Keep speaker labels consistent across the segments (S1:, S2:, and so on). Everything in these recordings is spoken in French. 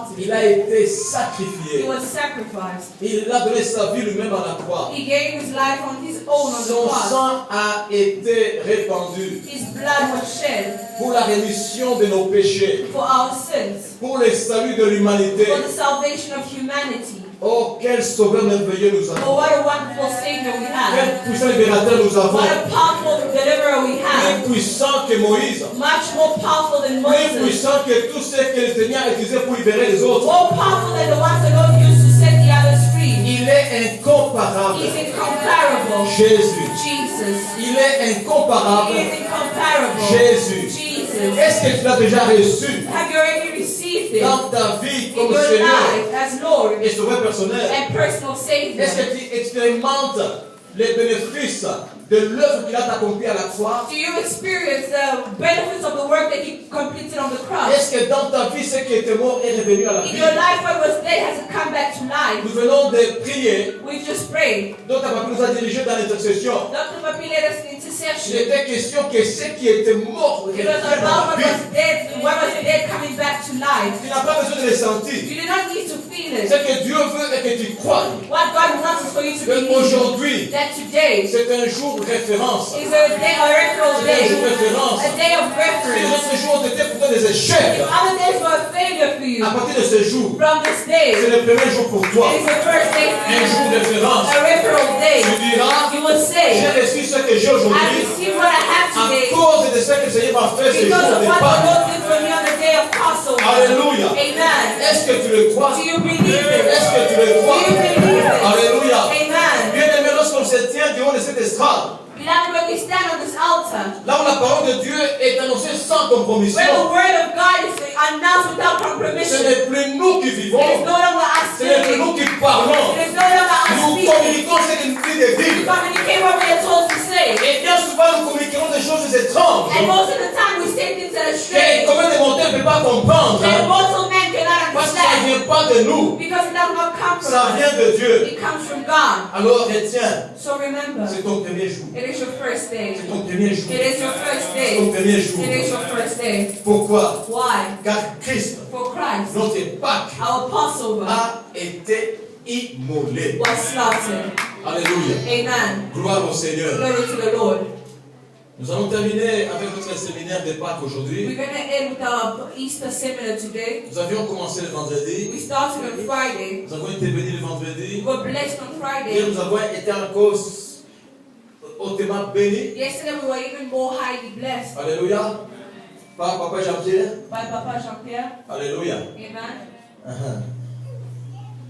S1: martyred.
S2: Il a été
S1: He
S2: sacrifié.
S1: was sacrificed.
S2: Il a donné sa vie lui-même à la croix.
S1: He gave his life on his own on the
S2: Son
S1: cross.
S2: sang a été répandu
S1: His blood was shed
S2: pour la rémission de nos péchés,
S1: for our sins,
S2: pour le salut de l'humanité.
S1: for the salvation of humanity.
S2: Oh, quel sauveur merveilleux nous
S1: Oh,
S2: avons.
S1: what a wonderful Savior we have.
S2: Quel puissant libérateur nous avons.
S1: What a powerful deliverer we have.
S2: Plus puissant que Moïse.
S1: Much more powerful than
S2: Plus
S1: Moses.
S2: puissant que tous ceux que le Seigneur a utilisés pour libérer les autres.
S1: More powerful than the ones the Lord used to set the others free.
S2: Il est incomparable.
S1: He's incomparable.
S2: Jésus.
S1: Jesus.
S2: Il est incomparable.
S1: He is incomparable.
S2: Jésus.
S1: Jesus.
S2: Est-ce que tu l'as déjà reçu
S1: Have you already received it
S2: dans ta vie
S1: in
S2: comme
S1: your
S2: Seigneur
S1: life as Lord
S2: et Sauveur personnel?
S1: and personal Savior?
S2: Est-ce que tu expérimentes les bénéfices de l'œuvre qu'il a accomplie à la croix?
S1: Do you experience the benefits of the work that He completed on the cross?
S2: Est-ce que dans ta vie, ce qui était mort est revenu à la
S1: In
S2: vie?
S1: your life, what was dead has come back to life.
S2: Nous venons de prier.
S1: We just prayed.
S2: D'autres nous a dirigés dans l'intercession.
S1: Dr. Papi led us in
S2: Il
S1: intercession.
S2: était question que ce qui était mort
S1: It
S2: revienne
S1: was
S2: à
S1: about
S2: la vie.
S1: what was dead coming back to life.
S2: Tu n'as pas besoin de le sentir.
S1: You do not need to feel
S2: Ce
S1: it.
S2: que Dieu veut est que tu crois.
S1: What God wants is for you to believe
S2: Aujourd'hui,
S1: that today
S2: c'est un jour de référence.
S1: is a day, a referral
S2: C'est un
S1: day,
S2: jour de référence.
S1: a day of
S2: Les
S1: reference.
S2: autres jours étaient pour toi des échecs.
S1: If other days were a failure for you,
S2: À partir de ce jour,
S1: from this day,
S2: c'est
S1: it
S2: le premier jour pour toi.
S1: is the first day for
S2: Un jour
S1: you,
S2: de référence.
S1: a referral day.
S2: Tu diras,
S1: You will say,
S2: j'ai reçu ce que j'ai
S1: I
S2: aujourd'hui
S1: received what I have
S2: à
S1: today
S2: cause de ce que le Seigneur m'a fait ce jour
S1: because of
S2: de
S1: what the
S2: Pâques.
S1: Lord did for me on the day of Passover.
S2: Alléluia.
S1: Amen.
S2: Est-ce que tu le crois?
S1: Do you believe it?
S2: Est-ce que tu le
S1: Do
S2: crois?
S1: you believe it?
S2: Alléluia.
S1: Amen.
S2: Bien aimé, lorsqu'on se tient du haut de cette estrade,
S1: Beloved, when we stand on this altar,
S2: là où la parole de Dieu est annoncée sans compromission,
S1: where the word of God is announced without
S2: ce
S1: compromission,
S2: n'est plus nous qui vivons,
S1: it is no longer us
S2: ce n'est plus nous
S1: speaking.
S2: qui parlons.
S1: It is no longer us
S2: Nous
S1: speaking.
S2: communiquons ce que nous dit de
S1: We
S2: dire.
S1: communicate what we are told to say.
S2: Et bien souvent, nous communiquons des choses étranges
S1: And most of the time we say things that are
S2: que
S1: strange.
S2: commun des mortels ne peut pas comprendre.
S1: And mortal men cannot
S2: Parce que ça ne
S1: understand.
S2: vient pas de nous,
S1: Because it does not come from
S2: ça vient
S1: us.
S2: de Dieu.
S1: It comes from God.
S2: Alors retiens,
S1: So remember,
S2: c'est ton premier jour.
S1: it is your first day.
S2: C'est ton premier jour.
S1: It is your first
S2: C'est ton
S1: day.
S2: premier jour.
S1: It is your first day.
S2: Pourquoi?
S1: Why?
S2: Car Christ,
S1: For Christ,
S2: notre Pâques,
S1: our Passover,
S2: a été immolé.
S1: was slaughtered.
S2: Alléluia.
S1: Amen.
S2: Gloire au Seigneur.
S1: Glory to the Lord.
S2: Nous allons terminer avec notre séminaire de Pâques
S1: We're
S2: aujourd'hui.
S1: going to end with our Easter seminar today.
S2: Nous avions commencé le vendredi.
S1: We started on Friday.
S2: Nous avons été bénis le
S1: We
S2: vendredi.
S1: were blessed on
S2: Et
S1: Friday.
S2: nous avons été encore hautement bénis.
S1: Yesterday we were even more highly blessed
S2: Alléluia. Par Papa Jean-Pierre.
S1: by Papa Jean-Pierre.
S2: Alléluia.
S1: Amen.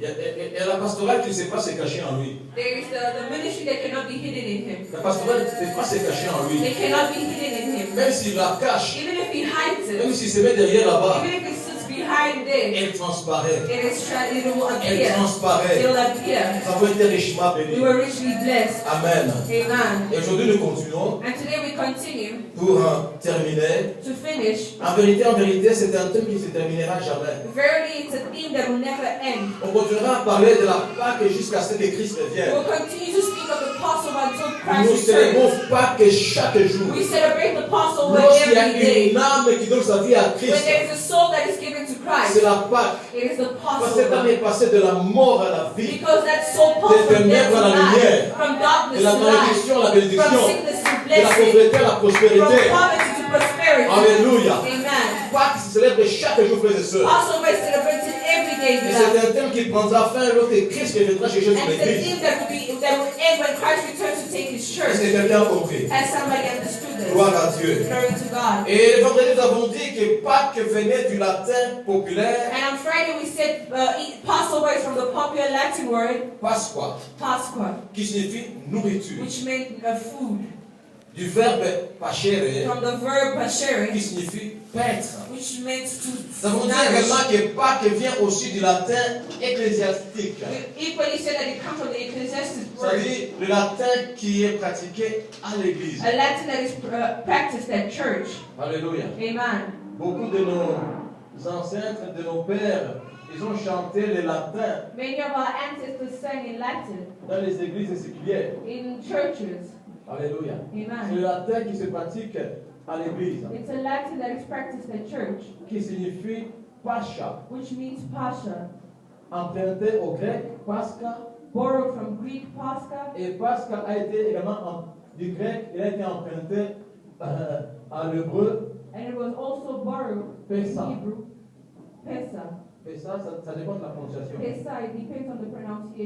S2: Et la pastorale qui ne sait pas se cacher en lui.
S1: There is the ministry that cannot be hidden in him.
S2: La pastorale qui ne sait pas se cacher en lui.
S1: They cannot be hidden in him.
S2: Même s'il la cache,
S1: Even if he hides
S2: même
S1: it,
S2: s'il se met derrière là-bas,
S1: even if he sits behind it,
S2: elle transparaît.
S1: it will
S2: Elle
S1: appear.
S2: transparaît.
S1: It will appear.
S2: Nous avons été richement
S1: We
S2: bénis.
S1: were richly blessed.
S2: Amen.
S1: Amen.
S2: Et aujourd'hui, nous continuons
S1: And today we continue
S2: pour terminer.
S1: to finish.
S2: En vérité, c'est un thème qui ne se terminera jamais.
S1: Verily, it's a theme that will never end.
S2: On continuera à parler de la Pâques jusqu'à ce que Christ revienne.
S1: We'll continue to speak of the Passover until
S2: Nous
S1: Christ
S2: célébrons
S1: returns.
S2: Pâques chaque jour.
S1: We celebrate the Passover
S2: Lorsqu'il y a
S1: every day.
S2: une âme qui donne sa vie à
S1: When
S2: Christ,
S1: there is a soul that is given to
S2: c'est
S1: Christ,
S2: la Pâques.
S1: it is the
S2: Parce que cette âme
S1: Passover.
S2: est passée de la mort à la vie,
S1: Because that soul passed
S2: Des
S1: from death to
S2: ténèbres à la
S1: life,
S2: lumière.
S1: from
S2: de
S1: darkness
S2: la
S1: to life,
S2: malédiction à la
S1: from
S2: bénédiction,
S1: sickness to
S2: de la
S1: blessing,
S2: pauvreté à la
S1: from
S2: prospérité.
S1: poverty to prosperity.
S2: Alléluia.
S1: Amen.
S2: Pâques se célèbre chaque jour, frères et sœurs.
S1: Passover is celebrated every day,
S2: Et
S1: beloved.
S2: c'est un thème qui prendra fin lorsque Christ reviendra chercher son
S1: And it's a
S2: église.
S1: theme that will end when Christ returns to take his
S2: Est-ce
S1: church.
S2: que quelqu'un a compris?
S1: Has somebody understood this?
S2: Gloire à Dieu.
S1: Glory to God.
S2: Et le vendredi, nous avons dit que Pâques venait du latin populaire,
S1: And on Friday we said Passover is from the popular Latin word
S2: Pasqua,
S1: Pasqua,
S2: qui signifie nourriture.
S1: which meant food.
S2: Du verbe pachere,
S1: From the verb
S2: qui
S1: pashere,
S2: signifie paître.
S1: which meant to
S2: Nous avons dit
S1: nourish.
S2: également que Pâques vient aussi du latin ecclésiastique.
S1: We equally said that it comes from the ecclesiastic word,
S2: C'est-à-dire le latin qui est pratiqué à l'église.
S1: a Latin that is practiced at church.
S2: Alléluia.
S1: Amen.
S2: Beaucoup de nos ancêtres, de nos pères, ils ont chanté le latin
S1: Many of our ancestors sang in Latin
S2: dans les églises séculières.
S1: in churches.
S2: Alléluia. C'est
S1: Amen.
S2: le latin qui se pratique à l'église,
S1: It's a Latin that is practiced at church,
S2: qui signifie Pascha,
S1: which means Pascha,
S2: emprunté au grec Pascha,
S1: borrowed from Greek Pascha,
S2: et Pascha a été également du grec, il a été emprunté à l'hébreu
S1: and it was also borrowed in
S2: Pessa.
S1: Hebrew, Pessa.
S2: Et ça dépend de la prononciation.
S1: Pessa, it depends on the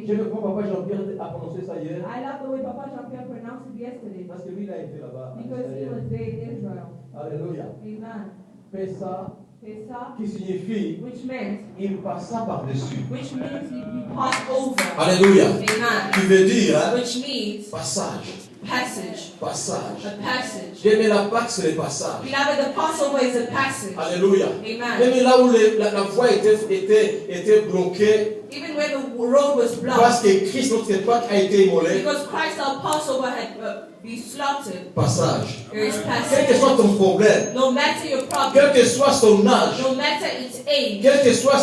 S2: J'aime
S1: pronunciation.
S2: comment Papa Jean-Pierre a prononcé ça hier,
S1: I love the way Papa Jean-Pierre pronounced it yesterday
S2: parce que lui il a été là-bas. en
S1: because he
S2: Israël.
S1: was there in Israel.
S2: Alléluia.
S1: Amen.
S2: Pessa,
S1: Pessa,
S2: qui signifie
S1: which meant,
S2: il passa par-dessus.
S1: which means he passed over.
S2: Alléluia.
S1: Amen.
S2: Qui veut dire hein,
S1: Which means
S2: passage.
S1: passage.
S2: Passage.
S1: A passage.
S2: J'aime la Pâque, c'est le passage.
S1: Beloved, the Passover is a passage.
S2: Alléluia.
S1: Amen.
S2: Même là où la voie était bloquée,
S1: Even when the road was
S2: parce
S1: blocked,
S2: que Christ, notre Pâque, a été immolé,
S1: because Christ our Passover had been slaughtered,
S2: passage.
S1: there is
S2: Quel que
S1: passage.
S2: soit ton problème,
S1: No matter your
S2: quel
S1: problem,
S2: que soit son âge,
S1: no matter its age,
S2: quel que soit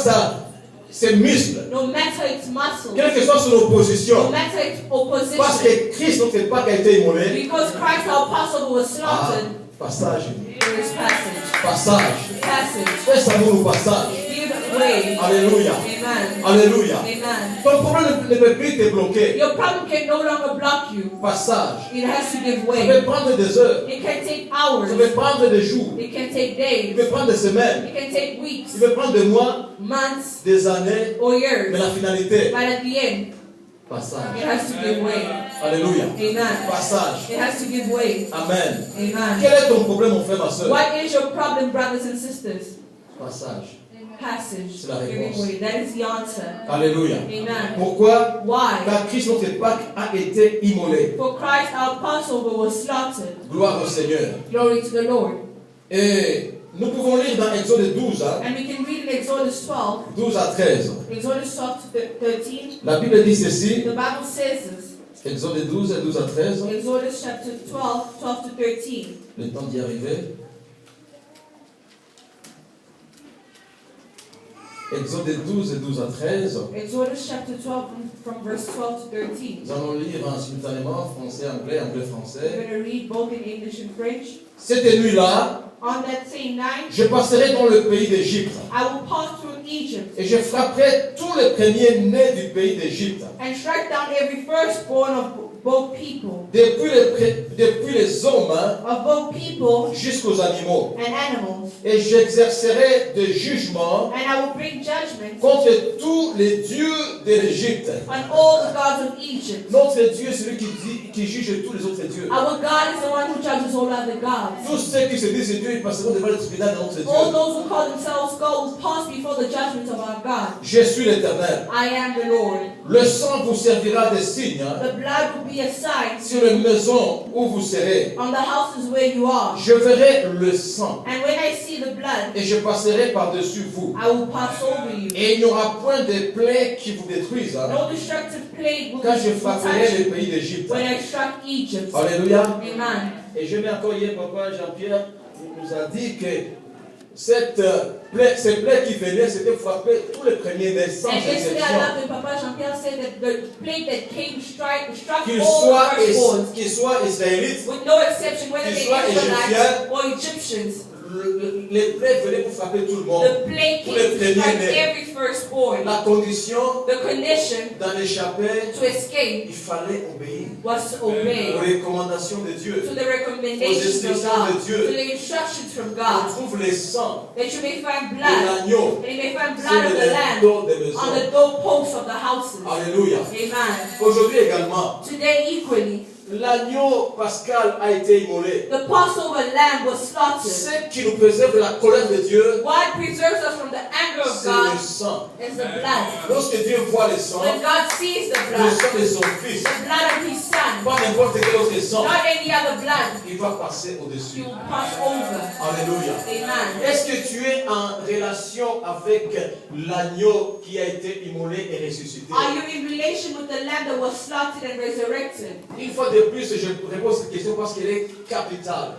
S2: ses muscles,
S1: no matter its muscles,
S2: quelle que soit son
S1: no
S2: opposition,
S1: matter its
S2: parce
S1: opposition,
S2: que Christ, notre Pâque, a été immolé,
S1: because Christ our Passover was slaughtered,
S2: passage.
S1: there is passage.
S2: Passage.
S1: Passage.
S2: Fais amour au passage.
S1: Give way.
S2: Alléluia.
S1: Amen.
S2: Alléluia.
S1: Amen.
S2: Ton problème ne peut plus te bloquer.
S1: Your problem can no longer block you.
S2: Passage.
S1: It has to give
S2: Ça
S1: way.
S2: peut prendre des heures.
S1: It can take
S2: Ça
S1: hours.
S2: peut prendre des jours.
S1: It can take
S2: Il
S1: days.
S2: peut prendre des semaines.
S1: It can take weeks,
S2: Il peut prendre des mois,
S1: months,
S2: des années.
S1: or
S2: Mais
S1: years.
S2: la finalité,
S1: But at the end, it
S2: passage.
S1: has to give way.
S2: Alléluia.
S1: Amen.
S2: Passage.
S1: It has to give way.
S2: Amen.
S1: Amen.
S2: Quel est ton problème, mon frère, ma soeur?
S1: What is your problem, brothers and sisters?
S2: Passage.
S1: Passage.
S2: C'est la
S1: Giving
S2: réponse.
S1: way. That is the answer.
S2: Alléluia.
S1: Amen.
S2: Pourquoi?
S1: Why?
S2: Car Christ, notre Pâque, a été immolé.
S1: For Christ our Passover was slaughtered.
S2: Gloire au Seigneur.
S1: Glory to the Lord.
S2: Et nous pouvons lire dans Exode 12, hein,
S1: And we can read in Exodus 12,
S2: 12 à 13.
S1: Exodus 13.
S2: La Bible dit ceci,
S1: The Bible says this.
S2: Exode 12, 12 à 13.
S1: Exodus chapter 12, 12 to 13.
S2: Le temps d'y arriver. Exode 12, 12 à 13.
S1: Exodus chapter 12 from verse 12 to 13.
S2: Nous allons lire simultanément français, anglais, anglais,
S1: We're
S2: français.
S1: going to read both in English and French.
S2: Cette nuit-là,
S1: On that same night,
S2: je passerai dans le pays d'Égypte
S1: I will pass through Egypt
S2: et je frapperai tous les premiers-nés du pays d'Égypte,
S1: and strike down every firstborn of both people,
S2: depuis les hommes hein,
S1: of both people
S2: jusqu'aux animaux.
S1: and animals.
S2: Et j'exercerai des jugements
S1: And I will bring judgment
S2: contre tous les dieux de l'Égypte.
S1: on all the gods of Egypt.
S2: Notre Dieu, c'est celui qui juge tous les autres dieux.
S1: Our God is the one who judges all other gods.
S2: Tous ceux qui se disent Dieu, ils passeront devant le tribunal de notre
S1: All
S2: Dieu.
S1: those who call themselves God will pass before the judgment of our God.
S2: Je suis l'Éternel.
S1: I am the Lord.
S2: Le sang vous servira de signe hein,
S1: The blood will be a sign
S2: sur les maisons où vous serez.
S1: on the houses where you are.
S2: Je verrai le sang
S1: And when I see the blood,
S2: et je passerai par-dessus vous.
S1: I will pass over you.
S2: Et il n'y aura point de plaie qui vous détruise hein,
S1: No destructive plague will
S2: quand je
S1: touch
S2: frapperai
S1: you
S2: le pays d'Égypte.
S1: when I struck Egypt.
S2: Alléluia.
S1: Amen.
S2: Et je mets encore hier, papa Jean-Pierre nous a dit que ces plaies qui venaient, c'était frapper tous les premiers-nés sans
S1: And yesterday I
S2: exception.
S1: love that Papa Jean-Pierre said that the plague that came struck
S2: Qu'ils
S1: all the firstborns
S2: soient israélites,
S1: with no exception, whether
S2: Qu'ils
S1: they
S2: soient
S1: Israelites
S2: Égyptiens.
S1: or Egyptians.
S2: les plaies venaient pour frapper tout le monde.
S1: The plague
S2: Tous
S1: came
S2: les
S1: to strike
S2: premiers-nés.
S1: every firstborn.
S2: La condition
S1: The condition
S2: d'en échapper,
S1: to escape
S2: il fallait obéir
S1: was to obey
S2: aux recommandations de Dieu.
S1: to the recommendations of
S2: instructions
S1: God,
S2: de Dieu.
S1: to the instructions from
S2: On
S1: God,
S2: trouve les sangs
S1: that you may find
S2: de
S1: blood,
S2: l'agneau
S1: that you may find
S2: sur
S1: blood of the
S2: les
S1: lamb
S2: dos des
S1: on
S2: maisons.
S1: the doorposts of the houses.
S2: Alléluia.
S1: Amen.
S2: Aujourd'hui également,
S1: Today equally,
S2: l'agneau pascal a été immolé.
S1: the Passover lamb was slaughtered.
S2: Ce qui nous préserve la colère de Dieu,
S1: What preserves us from the anger of
S2: c'est le
S1: God
S2: sang.
S1: is the blood.
S2: Lorsque Dieu voit le sang,
S1: When God sees the
S2: le
S1: blood,
S2: sang de son fils,
S1: the blood of His Son,
S2: pas n'importe quel autre sang,
S1: not any other blood,
S2: il va passer
S1: He
S2: au-dessus.
S1: will pass over.
S2: Alléluia.
S1: Amen.
S2: Est-ce que tu es en relation avec l'agneau qui a été immolé et ressuscité?
S1: Are you in relation with the lamb that was slaughtered and resurrected?
S2: Une fois de plus, je réponds cette question parce qu'elle est capitale.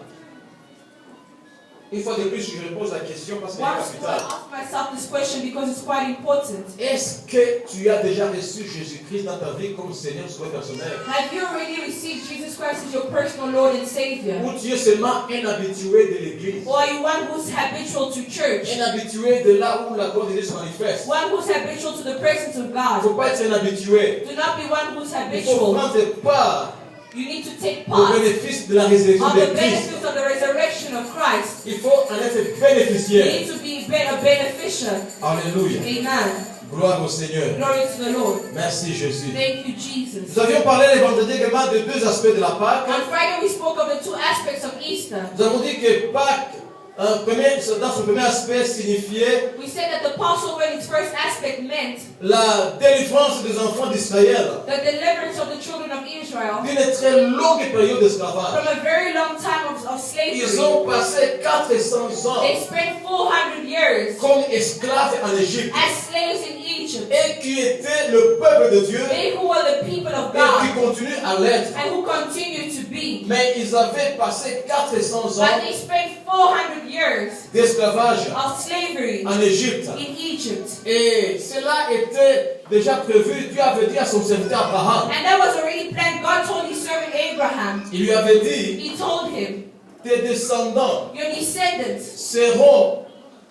S2: Une fois de plus, je repose la question parce qu'elle est
S1: Once more, I
S2: capitale.
S1: ask myself this question because it's quite important.
S2: Est-ce que tu as déjà reçu Jésus-Christ dans ta vie comme Seigneur Sauveur personnel?
S1: Have you already received Jesus Christ as your personal Lord and Savior?
S2: Ou tu es seulement un habitué de l'église?
S1: Or are you one who's habitual to church?
S2: Un habitué de là où la gloire de Dieu se manifeste.
S1: One who's habitual to the presence of
S2: Il ne faut
S1: God?
S2: pas être un habitué.
S1: Do not be one who's
S2: Il faut
S1: habitual.
S2: prendre part
S1: You need to take
S2: au
S1: part
S2: bénéfice de la résurrection
S1: on
S2: de
S1: the
S2: Christ.
S1: benefits of the resurrection of Christ.
S2: Il faut en être
S1: You
S2: bénéficiaire.
S1: need to be a beneficiary.
S2: Alléluia.
S1: Amen.
S2: Gloire au Seigneur.
S1: Glory to the Lord.
S2: Merci Jésus.
S1: Thank you, Jesus.
S2: Nous avions parlé les vendredis également de deux aspects de la Pâque.
S1: On Friday we spoke of the two aspects of Easter.
S2: Nous avons dit que Pâques, dans son premier aspect, signifiait
S1: We said that the Passover in its first aspect meant
S2: la délivrance des enfants d'Israël
S1: the deliverance of the children of Israel
S2: d'une très longue période d'esclavage.
S1: from a very long time of slavery.
S2: Ils ont passé 400 ans
S1: They spent 400 years
S2: comme esclaves en Égypte
S1: as slaves in Egypt.
S2: et qui étaient le peuple de Dieu
S1: They who were the people of
S2: et qui
S1: God
S2: continuent à l'être.
S1: and who continue to be.
S2: Mais ils avaient passé 400
S1: But
S2: ans
S1: they spent 400 years
S2: d'esclavage
S1: of slavery
S2: en Égypte.
S1: in Egypt.
S2: Et cela était déjà prévu. Dieu avait dit à son serviteur Abraham,
S1: And that was already planned. God told his servant Abraham,
S2: il lui avait dit,
S1: he told him,
S2: tes descendants
S1: your descendants
S2: seront,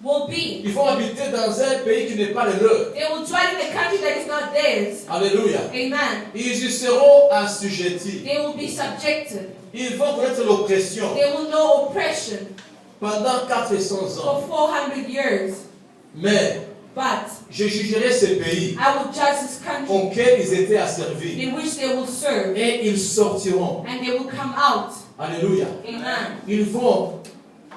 S1: will be,
S2: ils vont habiter dans un pays qui n'est pas le leur.
S1: they will dwell in the country that is not theirs.
S2: Alléluia.
S1: Amen.
S2: Ils y seront assujettis.
S1: They will be subjected.
S2: Ils vont connaître l'oppression
S1: They will know oppression
S2: pendant 400 ans.
S1: for 400 years.
S2: Mais
S1: But
S2: je jugerai ces pays
S1: I will judge this country
S2: auxquels ils étaient asservis.
S1: in which they will serve,
S2: Et ils sortiront.
S1: and they will come out.
S2: Alléluia.
S1: Amen.
S2: Ils vont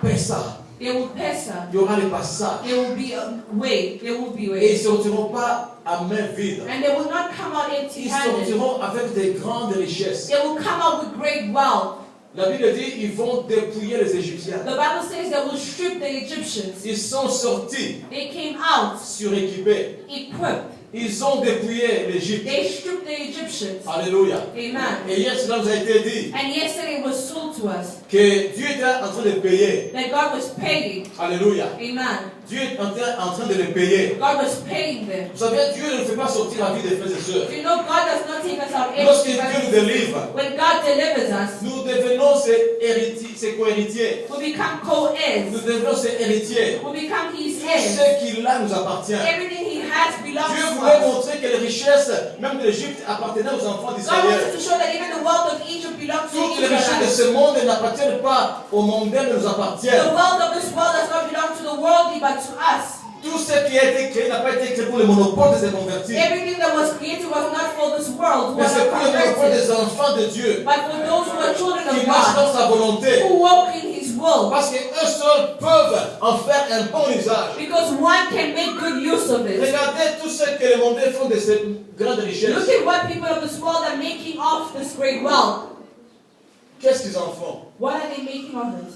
S2: passer.
S1: They will pass out.
S2: Il y aura les passages.
S1: There will be a way. There will be
S2: Et ils
S1: way.
S2: ne sortiront pas à main vide.
S1: And they will not come out
S2: Ils
S1: empty-handed.
S2: sortiront avec des grandes richesses.
S1: They will come out with great wealth.
S2: La Bible dit ils vont dépouiller les Égyptiens.
S1: The Bible says they will strip the Egyptians.
S2: Ils sont sortis,
S1: They came out
S2: suréquipés.
S1: equipped.
S2: Ils ont dépouillé l'Égypte.
S1: They stripped the Egyptians.
S2: Alléluia.
S1: Amen.
S2: Et hier, cela nous a été dit
S1: And yesterday it was told to us
S2: que Dieu était en train de payer.
S1: that God was paying.
S2: Alléluia.
S1: Amen.
S2: Dieu est en train de les payer.
S1: God was paying them.
S2: Vous savez, Dieu ne fait pas sortir la vie des frères et sœurs.
S1: You know, God does not take us out
S2: Lorsque
S1: empty.
S2: Dieu nous délivre,
S1: When God delivers us,
S2: nous devenons ses héritiers, ses co-héritiers.
S1: we become co-heirs.
S2: Nous devenons ses héritiers.
S1: We become His
S2: Tout
S1: heirs.
S2: ce qu'il a nous appartient.
S1: Everything He has belongs
S2: Dieu
S1: to
S2: voulait
S1: us.
S2: montrer que les richesses, même de l'Égypte, appartenaient aux enfants
S1: God
S2: d'Israël.
S1: wanted to show that even the wealth of Egypt belongs to
S2: Toutes les richesses de
S1: Israel.
S2: ce monde n'appartiennent pas au mondain, mais nous
S1: The
S2: appartiennent.
S1: wealth of this world does not belong to the worldly, but to us.
S2: Tout ce qui a été créé n'a pas été créé pour le monopole des convertis,
S1: Everything that was created was not for this world,
S2: mais
S1: was
S2: c'est
S1: not
S2: pour le monopole
S1: converted,
S2: des enfants de Dieu
S1: but for those who are children
S2: qui
S1: of
S2: marchent
S1: God,
S2: dans sa volonté.
S1: who walk in His will,
S2: Parce qu'eux seuls peuvent en faire un bon usage.
S1: because one can make good use of it.
S2: Regardez tout ce que les mondains font de ces grandes
S1: Look
S2: richesses.
S1: at what people of this world are making of this great wealth.
S2: Qu'est-ce qu'ils en font?
S1: What are they making of it?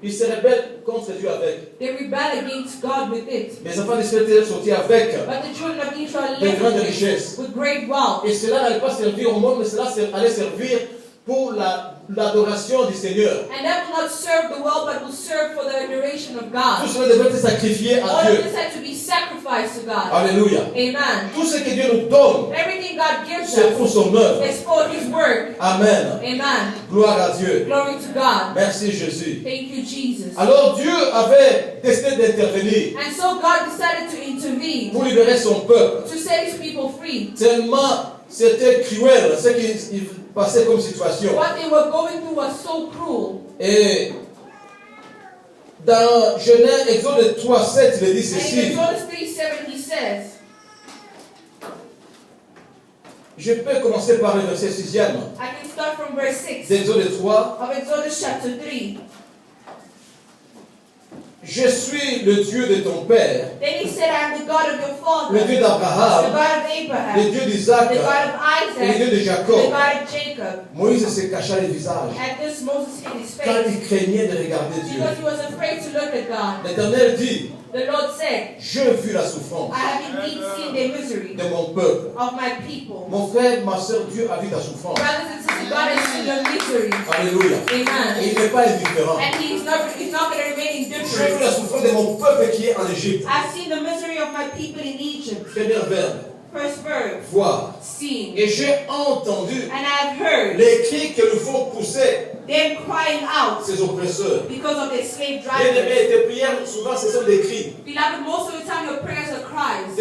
S2: Ils se rebellent contre Dieu avec.
S1: They rebel against God with it.
S2: Les enfants d'Israël étaient sortis avec
S1: But the children of Israel
S2: de grandes
S1: lived
S2: richesses.
S1: with great wealth.
S2: Et cela n'allait pas servir au monde, mais cela allait servir pour l'adoration du Seigneur.
S1: And that will not serve the world, but will serve for the adoration of
S2: Tout
S1: God.
S2: cela devait être sacrifié à
S1: All of
S2: Dieu.
S1: this had to be sacrificed to God.
S2: Alléluia.
S1: Amen.
S2: Tout ce que Dieu nous donne,
S1: Everything God gives
S2: c'est pour
S1: us
S2: son œuvre.
S1: is for His work.
S2: Amen.
S1: Amen.
S2: Gloire à Dieu.
S1: Glory to God.
S2: Merci Jésus.
S1: Thank you, Jesus.
S2: Alors Dieu avait décidé d'intervenir
S1: And so God decided to intervene
S2: pour libérer son peuple.
S1: to set His people free.
S2: Tellement c'était cruel ce qui passait comme situation.
S1: What they were going through was so cruel.
S2: Et dans Genèse, Exode 3:7, il dit
S1: And in
S2: ceci.
S1: Exodus 3:7 He says,
S2: Je peux commencer par le verset 6e
S1: I can start from verse 6
S2: d'Exode 3.
S1: of Exodus chapter 3.
S2: Je suis le Dieu de ton père,
S1: Then He said, I am the God of your father,
S2: le Dieu
S1: the
S2: d'Abraham,
S1: God of
S2: le
S1: Abraham,
S2: Dieu d'Isaac
S1: the God of
S2: et le Dieu
S1: Isaac,
S2: de
S1: the
S2: Jacob.
S1: God of Jacob.
S2: Moïse se cacha le visage
S1: At this, Moses hid his
S2: quand
S1: face
S2: il craignait de regarder Dieu.
S1: because he was afraid to look at God.
S2: L'Éternel dit,
S1: The Lord said,
S2: je vis la souffrance
S1: I have indeed seen the misery
S2: de mon peuple.
S1: of my people.
S2: Mon frère, ma soeur, Dieu a vu ta souffrance.
S1: Brothers and sisters, God has seen your misery.
S2: Alléluia. Et
S1: Amen.
S2: il n'est pas indifférent.
S1: And He's not going to remain in
S2: J'ai vu
S1: difference.
S2: la souffrance de mon peuple qui est en Égypte.
S1: I've seen the misery of my people in Egypt.
S2: Premier verbe,
S1: First verb,
S2: voir.
S1: seen.
S2: Et j'ai entendu
S1: And I've heard
S2: les cris que nous font pousser
S1: them crying out
S2: ces oppresseurs.
S1: because of their slave
S2: Bien-aimés,
S1: drivers.
S2: tes prières, souvent, ce sont des cris.
S1: Beloved, most of the time your prayers are cries.